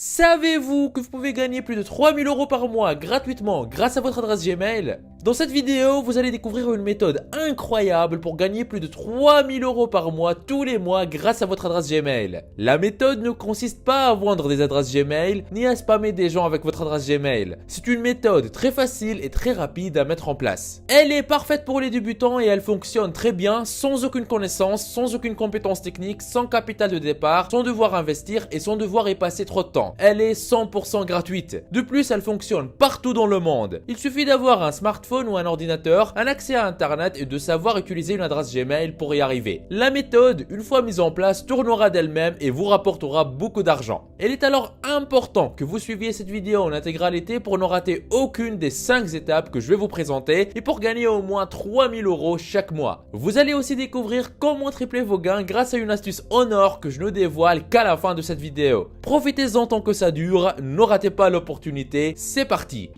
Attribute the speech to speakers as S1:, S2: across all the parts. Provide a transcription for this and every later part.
S1: Savez-vous que vous pouvez gagner plus de 3000 € par mois gratuitement grâce à votre adresse Gmail? Dans cette vidéo, vous allez découvrir une méthode incroyable pour gagner plus de 3000 € par mois tous les mois grâce à votre adresse Gmail. La méthode ne consiste pas à vendre des adresses Gmail ni à spammer des gens avec votre adresse Gmail. C'est une méthode très facile et très rapide à mettre en place. Elle est parfaite pour les débutants et elle fonctionne très bien sans aucune connaissance, sans aucune compétence technique, sans capital de départ, sans devoir investir et sans devoir y passer trop de temps. Elle est 100% gratuite. De plus, elle fonctionne partout dans le monde. Il suffit d'avoir un smartphone ou un ordinateur, un accès à internet et de savoir utiliser une adresse Gmail pour y arriver. La méthode, une fois mise en place, tournera d'elle-même et vous rapportera beaucoup d'argent. Il est alors important que vous suiviez cette vidéo en intégralité pour ne rater aucune des 5 étapes que je vais vous présenter et pour gagner au moins 3000 € chaque mois. Vous allez aussi découvrir comment tripler vos gains grâce à une astuce Honor que je ne dévoile qu'à la fin de cette vidéo. Profitez-en tant que ça dure, ne ratez pas l'opportunité, c'est parti!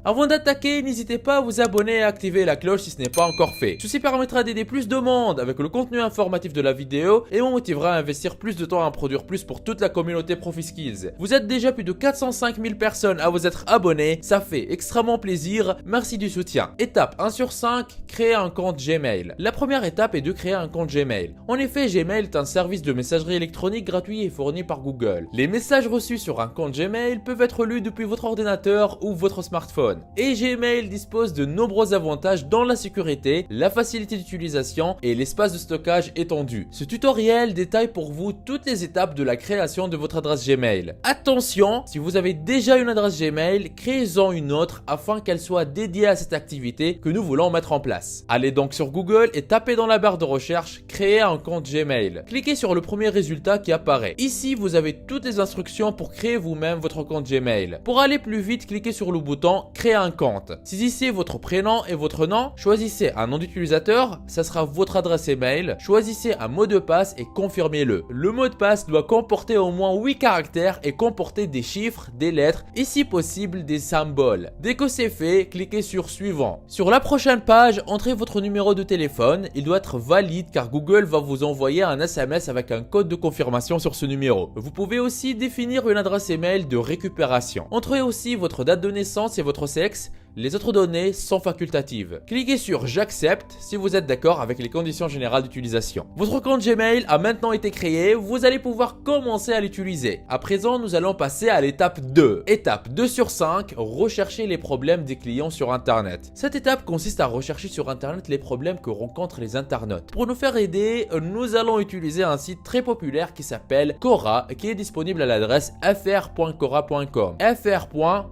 S1: Avant d'attaquer, n'hésitez pas à vous abonner et à activer la cloche si ce n'est pas encore fait. Ceci permettra d'aider plus de monde avec le contenu informatif de la vidéo et me motivera à investir plus de temps à en produire plus pour toute la communauté ProfiSkills. Vous êtes déjà plus de 405 000 personnes à vous être abonnés, ça fait extrêmement plaisir, merci du soutien. Étape 1 sur 5, créer un compte Gmail. La première étape est de créer un compte Gmail. En effet, Gmail est un service de messagerie électronique gratuit et fourni par Google. Les messages reçus sur un compte Gmail peuvent être lus depuis votre ordinateur ou votre smartphone. Et Gmail dispose de nombreux avantages dans la sécurité, la facilité d'utilisation et l'espace de stockage étendu. Ce tutoriel détaille pour vous toutes les étapes de la création de votre adresse Gmail. Attention, si vous avez déjà une adresse Gmail, créez-en une autre afin qu'elle soit dédiée à cette activité que nous voulons mettre en place. Allez donc sur Google et tapez dans la barre de recherche « Créer un compte Gmail ». Cliquez sur le premier résultat qui apparaît. Ici, vous avez toutes les instructions pour créer vous-même votre compte Gmail. Pour aller plus vite, cliquez sur le bouton « Créer un compte ». Saisissez votre prénom et votre nom, choisissez un nom d'utilisateur, ça sera votre adresse email, choisissez un mot de passe et confirmez-le. Le mot de passe doit comporter au moins 8 caractères et comporter des chiffres, des lettres et si possible des symboles. Dès que c'est fait, cliquez sur suivant. Sur la prochaine page, entrez votre numéro de téléphone, il doit être valide car Google va vous envoyer un SMS avec un code de confirmation sur ce numéro. Vous pouvez aussi définir une adresse email de récupération. Entrez aussi votre date de naissance et votre sexe. Les autres données sont facultatives. Cliquez sur j'accepte si vous êtes d'accord avec les conditions générales d'utilisation. Votre compte Gmail a maintenant été créé, vous allez pouvoir commencer à l'utiliser. À présent, nous allons passer à l'étape 2. Étape 2 sur 5, rechercher les problèmes des clients sur Internet. Cette étape consiste à rechercher sur Internet les problèmes que rencontrent les internautes. Pour nous faire aider, nous allons utiliser un site très populaire qui s'appelle Quora, qui est disponible à l'adresse fr.quora.com. fr.quora.com.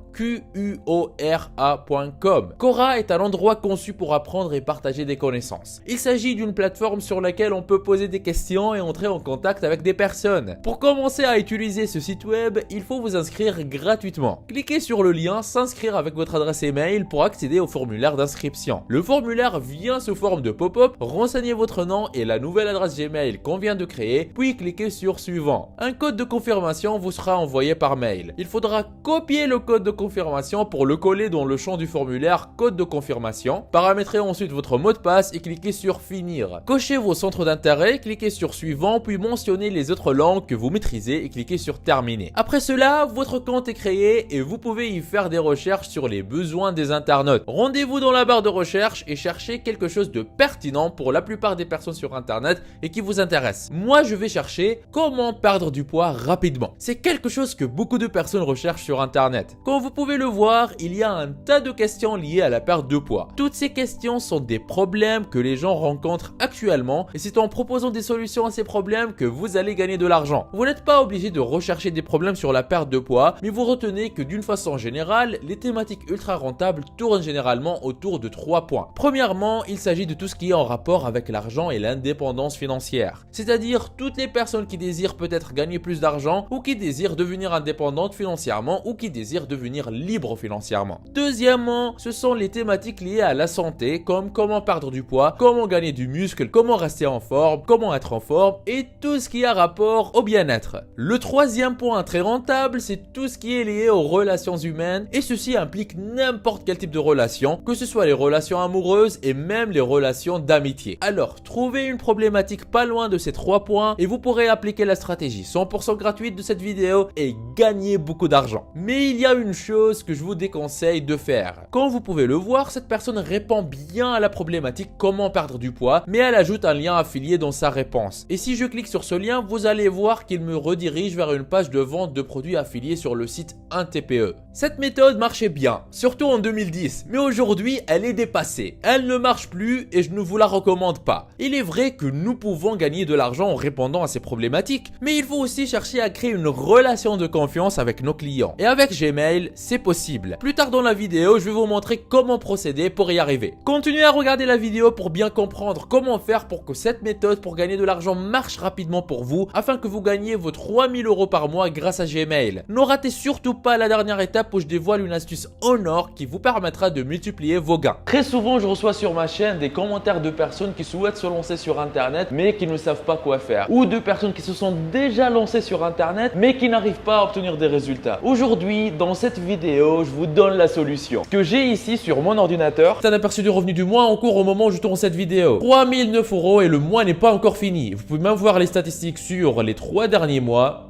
S1: Quora est un endroit conçu pour apprendre et partager des connaissances. Il s'agit d'une plateforme sur laquelle on peut poser des questions et entrer en contact avec des personnes. Pour commencer à utiliser ce site web, il faut vous inscrire gratuitement. Cliquez sur le lien s'inscrire avec votre adresse email pour accéder au formulaire d'inscription. Le formulaire vient sous forme de pop-up, renseignez votre nom et la nouvelle adresse Gmail qu'on vient de créer, puis cliquez sur suivant. Un code de confirmation vous sera envoyé par mail. Il faudra copier le code de confirmation pour le coller dans le champ du formulaire code de confirmation. Paramétrez ensuite votre mot de passe et cliquez sur finir. Cochez vos centres d'intérêt, cliquez sur suivant puis mentionnez les autres langues que vous maîtrisez et cliquez sur terminer. Après cela, votre compte est créé et vous pouvez y faire des recherches sur les besoins des internautes. Rendez-vous dans la barre de recherche et cherchez quelque chose de pertinent pour la plupart des personnes sur internet et qui vous intéresse. Moi, je vais chercher comment perdre du poids rapidement. C'est quelque chose que beaucoup de personnes recherchent sur internet. Comme vous pouvez le voir, il y a un tas de questions liées à la perte de poids. Toutes ces questions sont des problèmes que les gens rencontrent actuellement et c'est en proposant des solutions à ces problèmes que vous allez gagner de l'argent. Vous n'êtes pas obligé de rechercher des problèmes sur la perte de poids, mais vous retenez que d'une façon générale, les thématiques ultra rentables tournent généralement autour de 3 points. Premièrement, il s'agit de tout ce qui est en rapport avec l'argent et l'indépendance financière. C'est-à-dire toutes les personnes qui désirent peut-être gagner plus d'argent ou qui désirent devenir indépendantes financièrement ou qui désirent devenir libres financièrement. Deuxième Évidemment, ce sont les thématiques liées à la santé, comme comment perdre du poids, comment gagner du muscle, comment rester en forme, comment être en forme et tout ce qui a rapport au bien-être. Le troisième point très rentable, c'est tout ce qui est lié aux relations humaines et ceci implique n'importe quel type de relation, que ce soit les relations amoureuses et même les relations d'amitié. Alors, trouvez une problématique pas loin de ces 3 points et vous pourrez appliquer la stratégie 100% gratuite de cette vidéo et gagner beaucoup d'argent. Mais il y a une chose que je vous déconseille de faire. Comme vous pouvez le voir, cette personne répond bien à la problématique comment perdre du poids, mais elle ajoute un lien affilié dans sa réponse. Et si je clique sur ce lien, vous allez voir qu'il me redirige vers une page de vente de produits affiliés sur le site 1TPE. Cette méthode marchait bien, surtout en 2010, mais aujourd'hui elle est dépassée. Elle ne marche plus et je ne vous la recommande pas. Il est vrai que nous pouvons gagner de l'argent en répondant à ces problématiques, mais il faut aussi chercher à créer une relation de confiance avec nos clients. Et avec Gmail, c'est possible. Plus tard dans la vidéo, je vais vous montrer comment procéder pour y arriver. Continuez à regarder la vidéo pour bien comprendre comment faire pour que cette méthode pour gagner de l'argent marche rapidement pour vous, afin que vous gagniez vos 3000 € par mois grâce à Gmail. Ne ratez surtout pas la dernière étape où je dévoile une astuce en or qui vous permettra de multiplier vos gains. Très souvent, je reçois sur ma chaîne des commentaires de personnes qui souhaitent se lancer sur internet mais qui ne savent pas quoi faire, ou de personnes qui se sont déjà lancées sur internet mais qui n'arrivent pas à obtenir des résultats. Aujourd'hui, dans cette vidéo, je vous donne la solution. Ce que j'ai ici sur mon ordinateur, c'est un aperçu du revenu du mois en cours au moment où je tourne cette vidéo. 3009 € et le mois n'est pas encore fini. Vous pouvez même voir les statistiques sur les 3 derniers mois.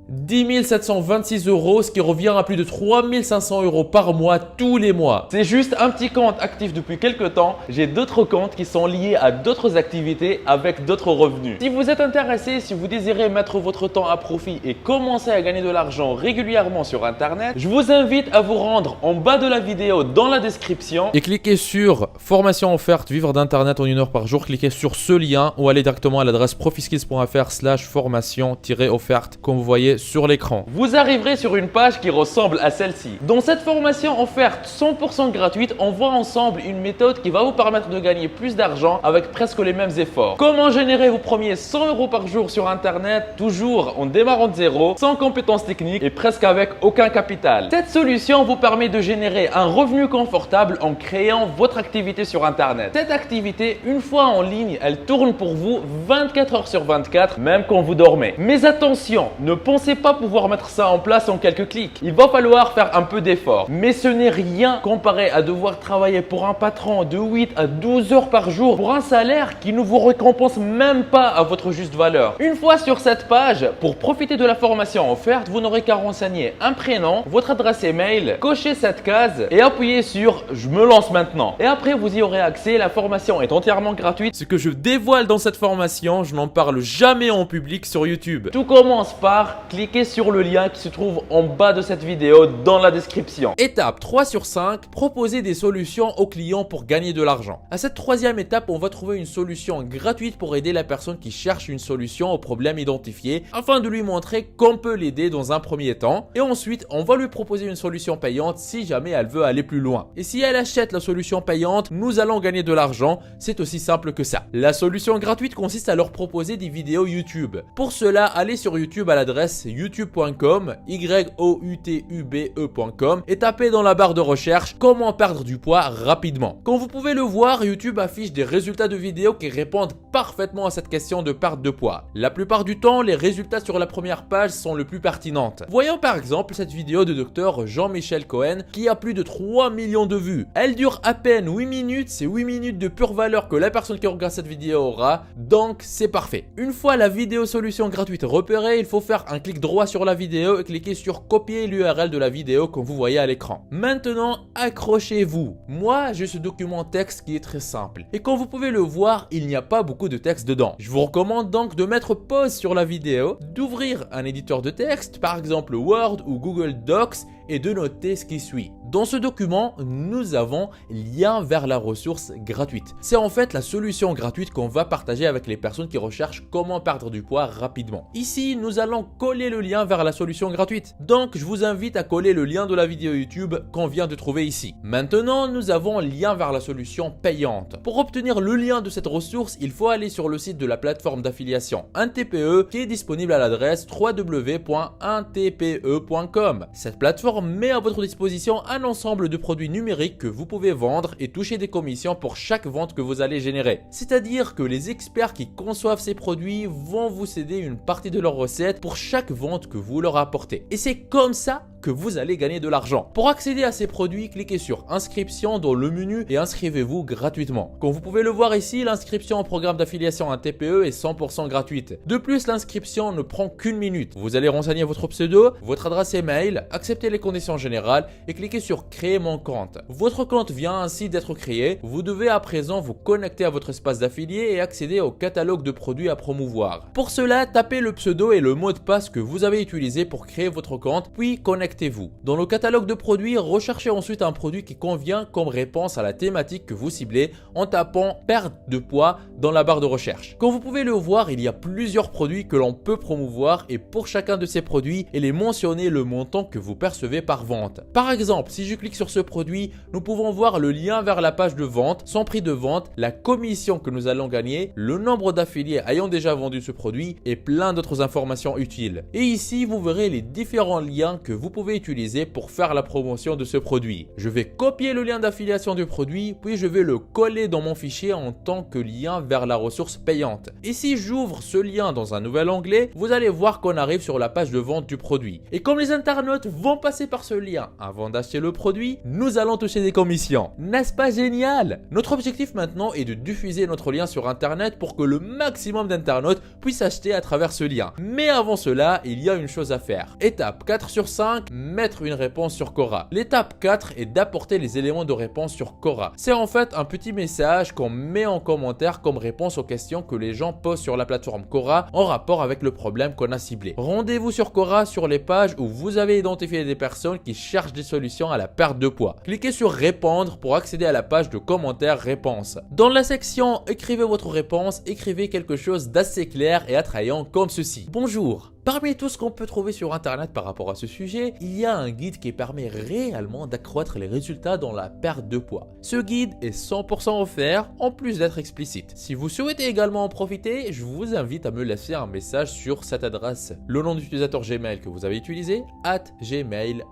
S1: 10 726 €, ce qui revient à plus de 3500 € par mois tous les mois. C'est juste un petit compte actif depuis quelques temps. J'ai d'autres comptes qui sont liés à d'autres activités avec d'autres revenus. Si vous êtes intéressé, si vous désirez mettre votre temps à profit et commencer à gagner de l'argent régulièrement sur internet, je vous invite à vous rendre en bas de la vidéo dans la description et cliquez sur formation offerte vivre d'internet en 1 heure par jour. Cliquez sur ce lien ou allez directement à l'adresse profiskills.fr/formation-offerte comme vous voyez sur l'écran. Vous arriverez sur une page qui ressemble à celle-ci. Dans cette formation offerte 100% gratuite, on voit ensemble une méthode qui va vous permettre de gagner plus d'argent avec presque les mêmes efforts. Comment générer vos premiers 100 € par jour sur internet, toujours en démarrant de zéro, sans compétences techniques et presque avec aucun capital. Cette solution vous permet de générer un revenu confortable en créant votre activité sur internet. Cette activité, une fois en ligne, elle tourne pour vous 24 heures sur 24, même quand vous dormez. Mais attention, ne pensez pas pouvoir mettre ça en place en quelques clics. Il va falloir faire un peu d'effort. Mais ce n'est rien comparé à devoir travailler pour un patron de 8 à 12 heures par jour pour un salaire qui ne vous récompense même pas à votre juste valeur. Une fois sur cette page, pour profiter de la formation offerte, vous n'aurez qu'à renseigner un prénom, votre adresse email, cocher cette case et appuyer sur « Je me lance maintenant ». Et après, vous y aurez accès. La formation est entièrement gratuite. Ce que je dévoile dans cette formation, je n'en parle jamais en public sur YouTube. Tout commence par cliquer sur le lien qui se trouve en bas de cette vidéo dans la description. Étape 3 sur 5, proposer des solutions aux clients pour gagner de l'argent. À cette troisième étape, on va trouver une solution gratuite pour aider la personne qui cherche une solution au problème identifié afin de lui montrer qu'on peut l'aider dans un premier temps. Et ensuite, on va lui proposer une solution payante si jamais elle veut aller plus loin. Et si elle achète la solution payante, nous allons gagner de l'argent. C'est aussi simple que ça. La solution gratuite consiste à leur proposer des vidéos YouTube. Pour cela, allez sur YouTube à l'adresse youtube.com, youtube.com et tapez dans la barre de recherche comment perdre du poids rapidement. Comme vous pouvez le voir, YouTube affiche des résultats de vidéos qui répondent parfaitement à cette question de perte de poids. La plupart du temps, les résultats sur la première page sont les plus pertinentes. Voyons par exemple cette vidéo de Dr Jean-Michel Cohen qui a plus de 3 millions de vues. Elle dure à peine 8 minutes, c'est 8 minutes de pure valeur que la personne qui regarde cette vidéo aura, donc c'est parfait. Une fois la vidéo solution gratuite repérée, il faut faire un clic droit sur la vidéo et cliquez sur copier l'URL de la vidéo comme vous voyez à l'écran. Maintenant, accrochez-vous. Moi, j'ai ce document texte qui est très simple. Et comme vous pouvez le voir, il n'y a pas beaucoup de texte dedans. Je vous recommande donc de mettre pause sur la vidéo, d'ouvrir un éditeur de texte, par exemple Word ou Google Docs, et de noter ce qui suit. Dans ce document, nous avons lien vers la ressource gratuite. C'est en fait la solution gratuite qu'on va partager avec les personnes qui recherchent comment perdre du poids rapidement. Ici, nous allons coller le lien vers la solution gratuite. Donc, je vous invite à coller le lien de la vidéo YouTube qu'on vient de trouver ici. Maintenant, nous avons lien vers la solution payante. Pour obtenir le lien de cette ressource, il faut aller sur le site de la plateforme d'affiliation 1TPE qui est disponible à l'adresse www.1tpe.com. Cette plateforme plateforme met à votre disposition un ensemble de produits numériques que vous pouvez vendre et toucher des commissions pour chaque vente que vous allez générer. C'est-à-dire que les experts qui conçoivent ces produits vont vous céder une partie de leurs recettes pour chaque vente que vous leur apportez. Et c'est comme ça que vous allez gagner de l'argent. Pour accéder à ces produits, cliquez sur inscription dans le menu et inscrivez-vous gratuitement. Comme vous pouvez le voir ici, l'inscription au programme d'affiliation à TPE est 100% gratuite. De plus, l'inscription ne prend qu'une minute. Vous allez renseigner votre pseudo, votre adresse email, accepter les conditions générales et cliquez sur créer mon compte. Votre compte vient ainsi d'être créé. Vous devez à présent vous connecter à votre espace d'affilié et accéder au catalogue de produits à promouvoir. Pour cela, tapez le pseudo et le mot de passe que vous avez utilisé pour créer votre compte, puis connectez-vous. Dans le catalogue de produits, recherchez ensuite un produit qui convient comme réponse à la thématique que vous ciblez en tapant perte de poids dans la barre de recherche. Comme vous pouvez le voir, il y a plusieurs produits que l'on peut promouvoir et pour chacun de ces produits, il est mentionné le montant que vous percevez par vente. Par exemple, si je clique sur ce produit, nous pouvons voir le lien vers la page de vente, son prix de vente, la commission que nous allons gagner, le nombre d'affiliés ayant déjà vendu ce produit et plein d'autres informations utiles. Et ici, vous verrez les différents liens que vous pouvez utiliser pour faire la promotion de ce produit. Je vais copier le lien d'affiliation du produit, puis je vais le coller dans mon fichier en tant que lien vers la ressource payante. Et si j'ouvre ce lien dans un nouvel onglet, vous allez voir qu'on arrive sur la page de vente du produit. Et comme les internautes vont passer par ce lien avant d'acheter le produit, nous allons toucher des commissions. N'est-ce pas génial? Notre objectif maintenant est de diffuser notre lien sur internet pour que le maximum d'internautes puissent acheter à travers ce lien. Mais avant cela, il y a une chose à faire. Étape 4 sur 5, mettre une réponse sur Quora. L'étape 4 est d'apporter les éléments de réponse sur Quora. C'est en fait un petit message qu'on met en commentaire comme réponse aux questions que les gens posent sur la plateforme Quora en rapport avec le problème qu'on a ciblé. Rendez-vous sur Quora sur les pages où vous avez identifié des personnes qui cherchent des solutions à la perte de poids. Cliquez sur répondre pour accéder à la page de commentaires réponses. Dans la section écrivez votre réponse, écrivez quelque chose d'assez clair et attrayant comme ceci. Bonjour. Parmi tout ce qu'on peut trouver sur internet par rapport à ce sujet, il y a un guide qui permet réellement d'accroître les résultats dans la perte de poids. Ce guide est 100% offert en plus d'être explicite. Si vous souhaitez également en profiter, je vous invite à me laisser un message sur cette adresse. Le nom d'utilisateur Gmail que vous avez utilisé, @gmail_.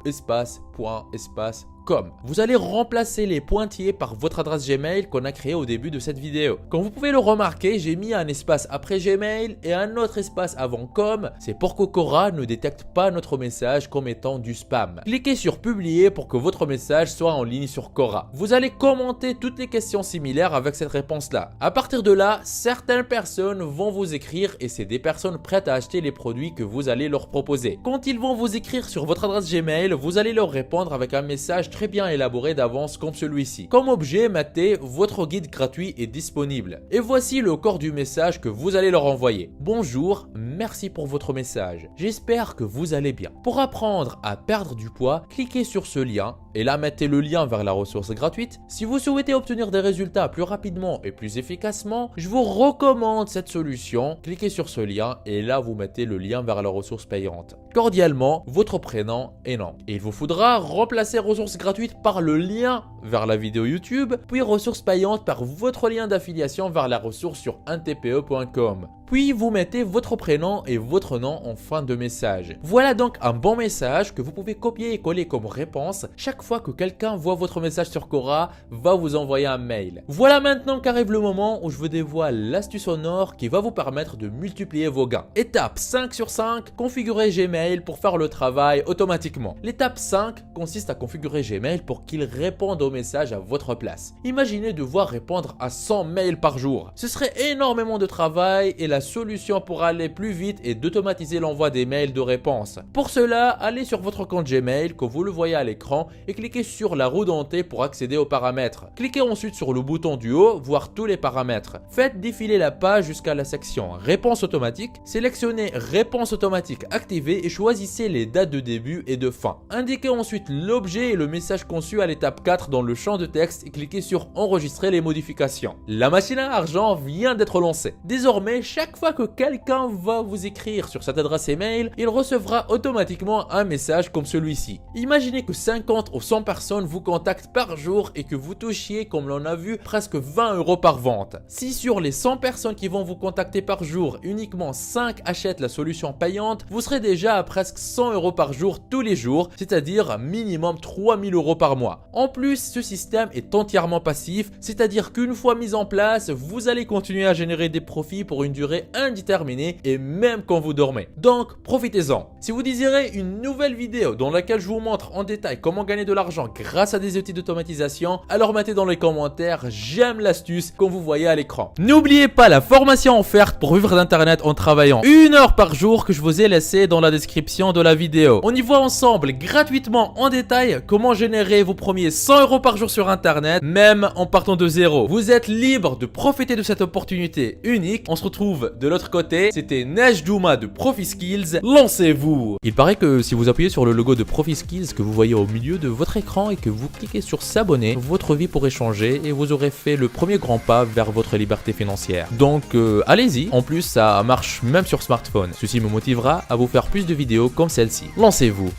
S1: Vous allez remplacer les pointillés par votre adresse Gmail qu'on a créée au début de cette vidéo. Comme vous pouvez le remarquer, j'ai mis un espace après Gmail et un autre espace avant com. C'est pour que Quora ne détecte pas notre message comme étant du spam. Cliquez sur publier pour que votre message soit en ligne sur Quora. Vous allez commenter toutes les questions similaires avec cette réponse-là. À partir de là, certaines personnes vont vous écrire et c'est des personnes prêtes à acheter les produits que vous allez leur proposer. Quand ils vont vous écrire sur votre adresse Gmail, vous allez leur répondre avec un message très bien élaboré d'avance comme celui-ci. Comme objet, mettez votre guide gratuit est disponible. Et voici le corps du message que vous allez leur envoyer. Bonjour, merci pour votre message. J'espère que vous allez bien. Pour apprendre à perdre du poids, cliquez sur ce lien et là mettez le lien vers la ressource gratuite. Si vous souhaitez obtenir des résultats plus rapidement et plus efficacement, je vous recommande cette solution. Cliquez sur ce lien et là vous mettez le lien vers la ressource payante. Cordialement, votre prénom et nom. Et il vous faudra remplacer ressources gratuites par le lien vers la vidéo YouTube, puis ressources payantes par votre lien d'affiliation vers la ressource sur untpe.com. Puis vous mettez votre prénom et votre nom en fin de message. Voilà donc un bon message que vous pouvez copier et coller comme réponse chaque fois que quelqu'un voit votre message sur Quora, va vous envoyer un mail. Voilà maintenant qu'arrive le moment où je vous dévoile l'astuce en or qui va vous permettre de multiplier vos gains. Étape 5 sur 5, configurer Gmail pour faire le travail automatiquement. L'étape 5 consiste à configurer Gmail pour qu'il réponde aux messages à votre place. Imaginez devoir répondre à 100 mails par jour. Ce serait énormément de travail et la solution pour aller plus vite est d'automatiser l'envoi des mails de réponse. Pour cela, allez sur votre compte Gmail que vous le voyez à l'écran et cliquez sur la roue dentée pour accéder aux paramètres. Cliquez ensuite sur le bouton du haut, voir tous les paramètres. Faites défiler la page jusqu'à la section réponse automatique. Sélectionnez réponse automatique activée et choisissez les dates de début et de fin. Indiquez ensuite l'objet et le message conçu à l'étape 4 dans le champ de texte et cliquez sur enregistrer les modifications. La machine à argent vient d'être lancée. Désormais, chaque chaque fois que quelqu'un va vous écrire sur cette adresse email, il recevra automatiquement un message comme celui-ci. Imaginez que 50 ou 100 personnes vous contactent par jour et que vous touchiez, comme l'on a vu, presque 20 € par vente. Si sur les 100 personnes qui vont vous contacter par jour, uniquement 5 achètent la solution payante, vous serez déjà à presque 100 € par jour tous les jours, c'est-à-dire minimum 3000 € par mois. En plus, ce système est entièrement passif, c'est-à-dire qu'une fois mis en place, vous allez continuer à générer des profits pour une durée indéterminée et même quand vous dormez. Donc, profitez-en. Si vous désirez une nouvelle vidéo dans laquelle je vous montre en détail comment gagner de l'argent grâce à des outils d'automatisation, alors mettez dans les commentaires j'aime l'astuce comme vous voyez à l'écran. N'oubliez pas la formation offerte pour vivre d'internet en travaillant 1 heure par jour que je vous ai laissé dans la description de la vidéo. On y voit ensemble gratuitement en détail comment générer vos premiers 100 € par jour sur internet, même en partant de zéro. Vous êtes libre de profiter de cette opportunité unique. On se retrouve de l'autre côté. C'était Nejdouma de ProfiSkills. Lancez-vous! Il paraît que si vous appuyez sur le logo de ProfiSkills que vous voyez au milieu de votre écran et que vous cliquez sur s'abonner, votre vie pourrait changer et vous aurez fait le premier grand pas vers votre liberté financière. Donc allez-y. En plus, ça marche même sur smartphone. Ceci me motivera à vous faire plus de vidéos comme celle-ci. Lancez-vous!